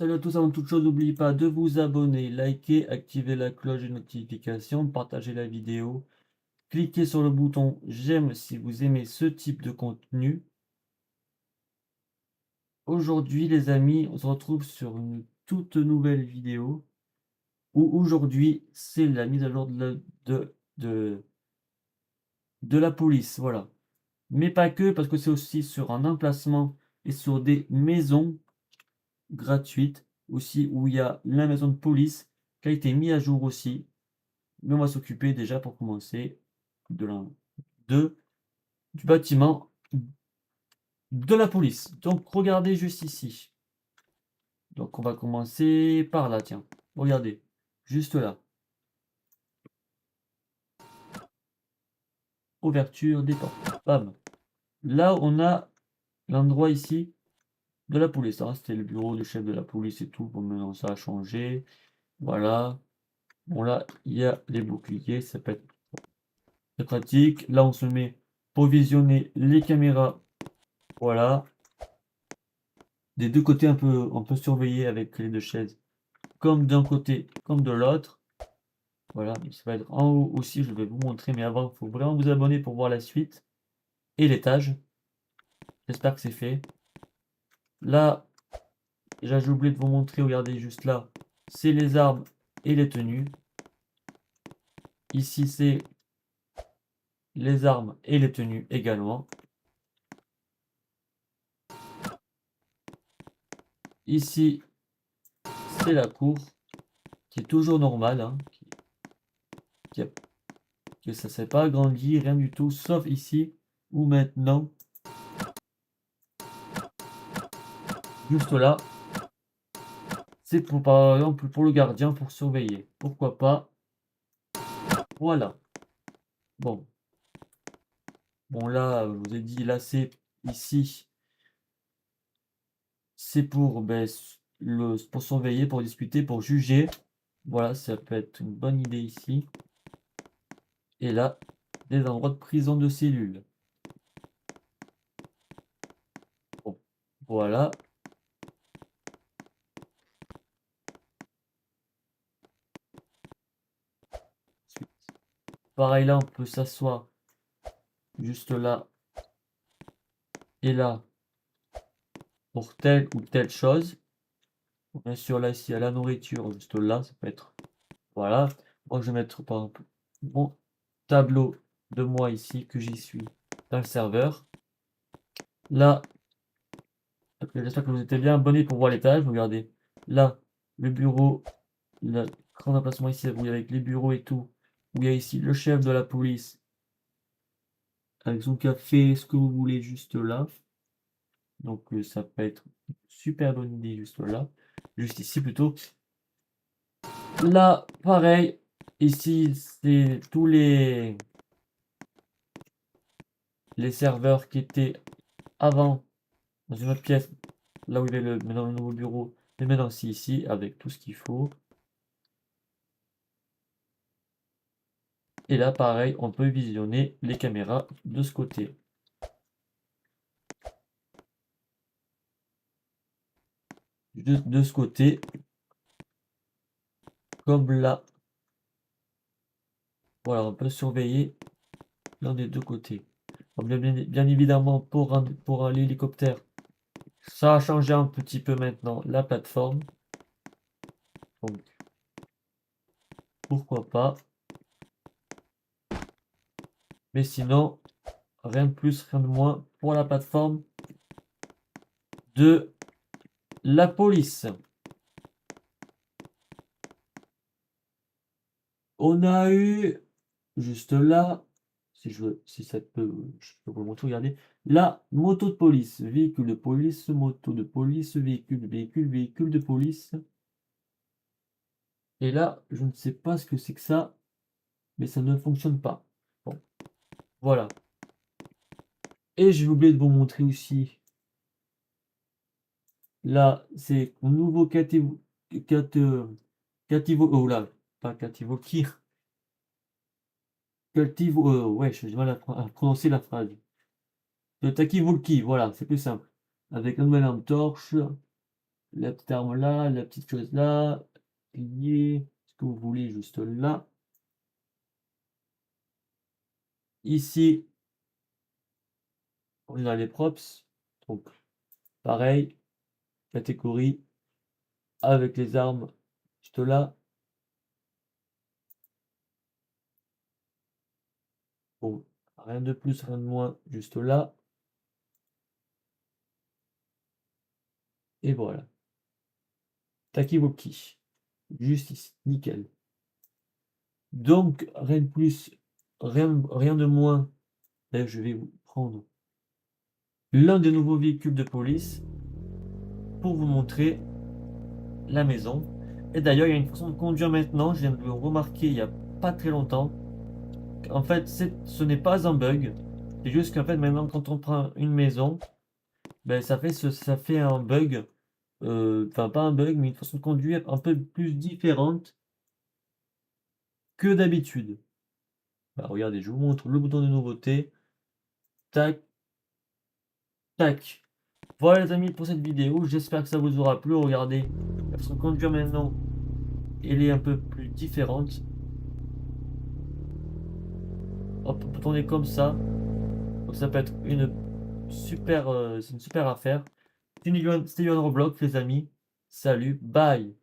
Salut à tous, avant toute chose, n'oubliez pas de vous abonner, liker, activer la cloche de notification, partager la vidéo, cliquez sur le bouton j'aime si vous aimez ce type de contenu. Aujourd'hui les amis, on se retrouve sur une toute nouvelle vidéo où aujourd'hui c'est la mise à jour de la police, voilà. Mais pas que, parce que c'est aussi sur un emplacement et sur des maisons gratuites aussi où il y a la maison de police qui a été mis à jour aussi. Mais on va s'occuper déjà pour commencer de la de du bâtiment de la police. Donc regardez juste ici. Donc on va commencer par là, tiens. Regardez, juste là. Ouverture des portes. Bam. Là, on a l'endroit ici de la police. Hein. C'était le bureau du chef de la police et tout. Bon, maintenant ça a changé. Voilà. Bon là, il y a les boucliers. Ça peut être très pratique. Là, on se met pour visionner les caméras. Voilà. Des deux côtés, on peut surveiller avec les deux chaises, comme d'un côté, comme de l'autre. Voilà, ça va être en haut aussi, je vais vous montrer, mais avant, il faut vraiment vous abonner pour voir la suite et l'étage. J'espère que c'est fait. Là, déjà, j'ai oublié de vous montrer, regardez juste là, c'est les armes et les tenues. Ici, c'est les armes et les tenues également. Ici, c'est la cour, qui est toujours normale, hein, qui a- que ça ne s'est pas agrandi, rien du tout, sauf ici, où maintenant, juste là, c'est pour, par exemple, pour le gardien, pour surveiller. Pourquoi pas? Voilà. Bon. Bon, là, je vous ai dit, là, c'est ici. C'est pour, ben, pour surveiller, pour discuter, pour juger. Voilà, ça peut être une bonne idée ici. Et là, des endroits de prison de cellules. Bon, voilà. Ensuite, pareil, là, on peut s'asseoir juste là et là pour telle ou telle chose. Bien sûr, là, ici, il y a la nourriture, juste là, ça peut être. Voilà. Moi, je vais mettre, par exemple, mon tableau de moi ici, que j'y suis dans le serveur. Là, j'espère que vous êtes bien abonnés pour voir l'étage. Regardez, là, le bureau, le grand emplacement ici, vous voyez, avec les bureaux et tout. Où il y a ici le chef de la police, avec son café, ce que vous voulez, juste là. Donc, ça peut être une super bonne idée, juste là. Juste ici, plutôt. Là, pareil. Ici, c'est tous les serveurs qui étaient avant dans une autre pièce, là où il y avait maintenant le nouveau bureau. Mais maintenant, c'est ici, avec tout ce qu'il faut. Et là, pareil, on peut visionner les caméras de ce côté. De ce côté, comme là. Voilà, on peut surveiller l'un des deux côtés. Bon, bien évidemment, pour l'hélicoptère, ça a changé un petit peu maintenant la plateforme. Donc, pourquoi pas. Mais sinon, rien de plus, rien de moins pour la plateforme de la police. On a eu, juste là, si ça peut, je peux vous le montrer, regardez, la moto de police, véhicule de police, moto de police, véhicule de police. Et là, je ne sais pas ce que c'est que ça, mais ça ne fonctionne pas. Bon, voilà. Et j'ai oublié de vous montrer aussi. Là, c'est mon nouveau oh là, pas Cativo, ouais, j'ai du mal à prononcer la phrase. Le Taki Volki, voilà, c'est plus simple. Avec une nouvelle lampe torche, la petite arme là, la petite chose là, plier, ce que vous voulez juste là. Ici, on a les props, donc pareil, catégorie avec les armes juste là. Bon, rien de plus, rien de moins, juste là. Et voilà. Takiwoki. Juste ici, nickel. Donc, rien de plus, rien de moins. Là, je vais vous prendre l'un des nouveaux véhicules de police pour vous montrer la maison. Et d'ailleurs, il y a une façon de conduire maintenant, je viens de le remarquer il n'y a pas très longtemps. En fait, ce n'est pas un bug. C'est juste qu'en fait, maintenant, quand on prend une maison, ben, ça fait un bug. Enfin, pas un bug, mais une façon de conduire un peu plus différente que d'habitude. Bah, regardez, je vous montre le bouton de nouveauté. Tac, tac. Voilà les amis pour cette vidéo. J'espère que ça vous aura plu. Regardez, la façon de conduire maintenant, elle est un peu plus différente. Hop, on peut tourner comme ça. Donc ça peut être c'est une super affaire. C'était Yohan Roblox les amis. Salut, bye.